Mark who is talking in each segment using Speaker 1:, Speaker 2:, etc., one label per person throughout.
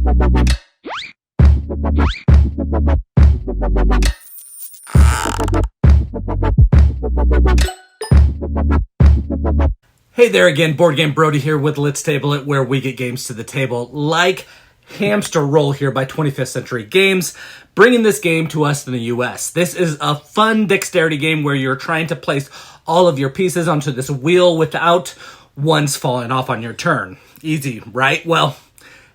Speaker 1: Hey there again, Board Game Brody here with Let's Table It, where we get games to the table like Hamster Roll here by 25th Century Games, bringing this game to us in the US. This is a fun dexterity game where you're trying to place all of your pieces onto this wheel without ones falling off on your turn. Easy, right? Well,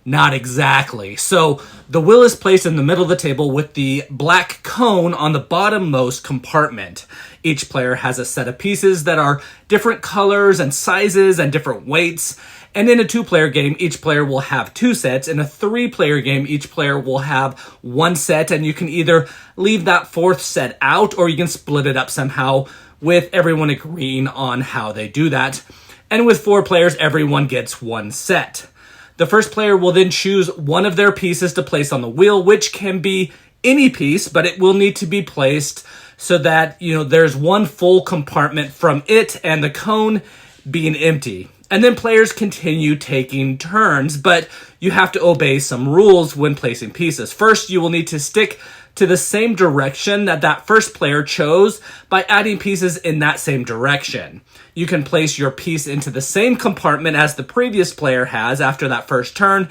Speaker 1: not exactly. So the wheel is placed in the middle of the table with the black cone on the bottommost compartment. Each player has a set of pieces that are different colors and sizes and different weights. And in a two-player game, each player will have two sets. In a three-player game, each player will have one set, and you can either leave that fourth set out or you can split it up somehow with everyone agreeing on how they do that. And with four players, everyone gets one set. The first player will then choose one of their pieces to place on the wheel, which can be any piece, but it will need to be placed so that, there's one full compartment from it and the cone being empty. And then players continue taking turns, but you have to obey some rules when placing pieces. First, you will need to stick to the same direction that first player chose by adding pieces in that same direction. You can place your piece into the same compartment as the previous player has after that first turn,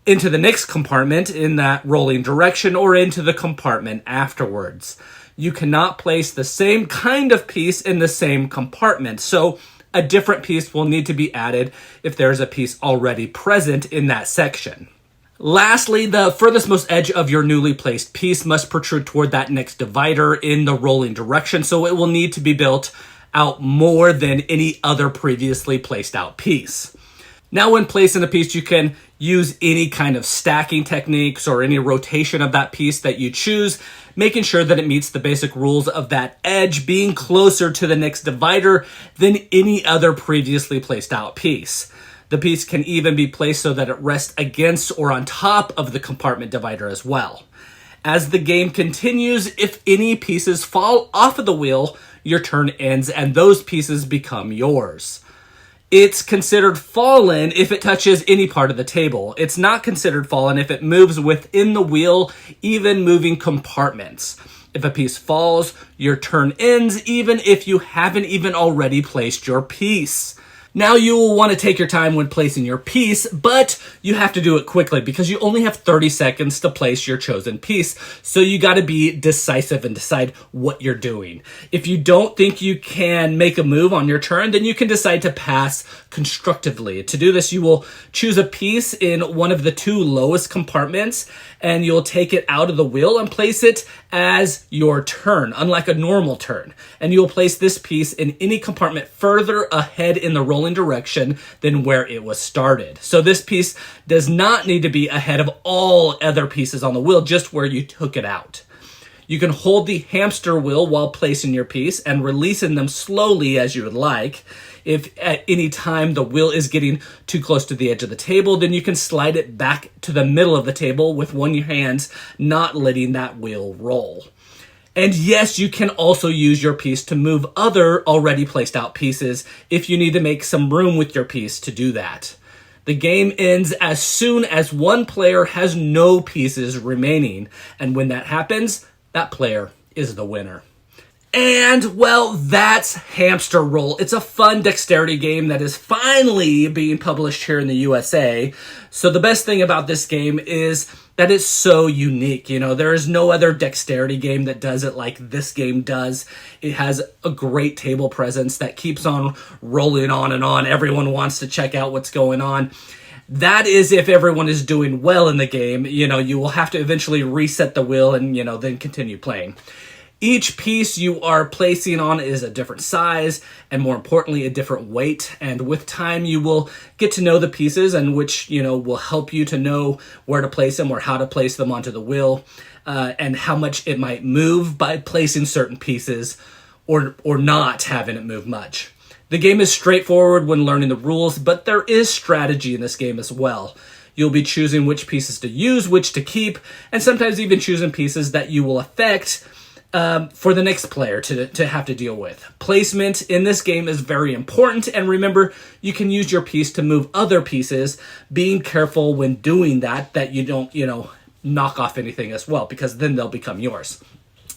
Speaker 1: into the next compartment in that rolling direction, or into the compartment afterwards. You cannot place the same kind of piece in the same compartment, so a different piece will need to be added if there's a piece already present in that section. Lastly, the furthest most edge of your newly placed piece must protrude toward that next divider in the rolling direction, so it will need to be built out more than any other previously placed out piece. Now, when placing a piece, you can use any kind of stacking techniques or any rotation of that piece that you choose, making sure that it meets the basic rules of that edge being closer to the next divider than any other previously placed out piece. The piece can even be placed so that it rests against or on top of the compartment divider as well. As the game continues, if any pieces fall off of the wheel, your turn ends and those pieces become yours. It's considered fallen if it touches any part of the table. It's not considered fallen if it moves within the wheel, even moving compartments. If a piece falls, your turn ends, even if you haven't even already placed your piece. Now, you will want to take your time when placing your piece, but you have to do it quickly because you only have 30 seconds to place your chosen piece. So you got to be decisive and decide what you're doing. If you don't think you can make a move on your turn, then you can decide to pass constructively. To do this, you will choose a piece in one of the two lowest compartments, and you'll take it out of the wheel and place it as your turn, unlike a normal turn. And you'll place this piece in any compartment further ahead in the rolling direction than where it was started. So this piece does not need to be ahead of all other pieces on the wheel, just where you took it out. You can hold the hamster wheel while placing your piece and releasing them slowly as you would like. If at any time the wheel is getting too close to the edge of the table, then you can slide it back to the middle of the table with one of your hands, not letting that wheel roll. And yes, you can also use your piece to move other already placed out pieces if you need to make some room with your piece to do that. The game ends as soon as one player has no pieces remaining, and when that happens, that player is the winner. And, well, that's Hamster Roll. It's a fun dexterity game that is finally being published here in the USA. So the best thing about this game is that it's so unique. There is no other dexterity game that does it like this game does. It has a great table presence that keeps on rolling on and on. Everyone wants to check out what's going on. That is if everyone is doing well in the game. You will have to eventually reset the wheel and, then continue playing. Each piece you are placing on is a different size and, more importantly, a different weight. And with time, you will get to know the pieces, and which, will help you to know where to place them or how to place them onto the wheel, and how much it might move by placing certain pieces or not having it move much. The game is straightforward when learning the rules, but there is strategy in this game as well. You'll be choosing which pieces to use, which to keep, and sometimes even choosing pieces that you will affect for the next player to have to deal with. Placement in this game is very important, and remember, you can use your piece to move other pieces, being careful when doing that you don't, knock off anything as well, because then they'll become yours.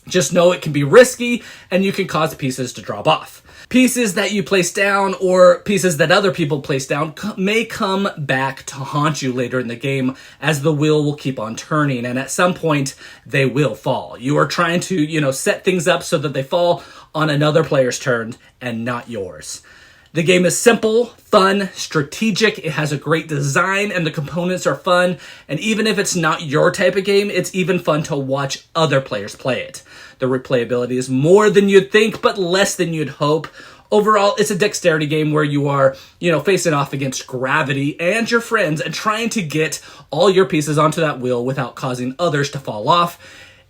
Speaker 1: Just know it can be risky, and you can cause pieces to drop off. Pieces that you place down or pieces that other people place down may come back to haunt you later in the game, as the wheel will keep on turning, and at some point they will fall. You are trying to, set things up so that they fall on another player's turn and not yours. The game is simple, fun, strategic, it has a great design, and the components are fun, and even if it's not your type of game, it's even fun to watch other players play it. The replayability is more than you'd think, but less than you'd hope. Overall, it's a dexterity game where you are, facing off against gravity and your friends and trying to get all your pieces onto that wheel without causing others to fall off,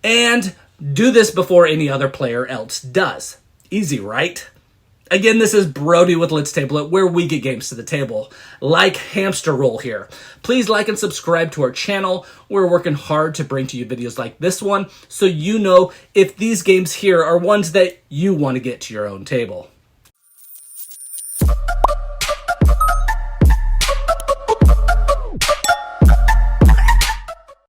Speaker 1: and do this before any other player else does. Easy, right? Again, this is Brody with Let's Table It, where we get games to the table. Like Hamster Roll here. Please like and subscribe to our channel. We're working hard to bring to you videos like this one, so you know if these games here are ones that you want to get to your own table.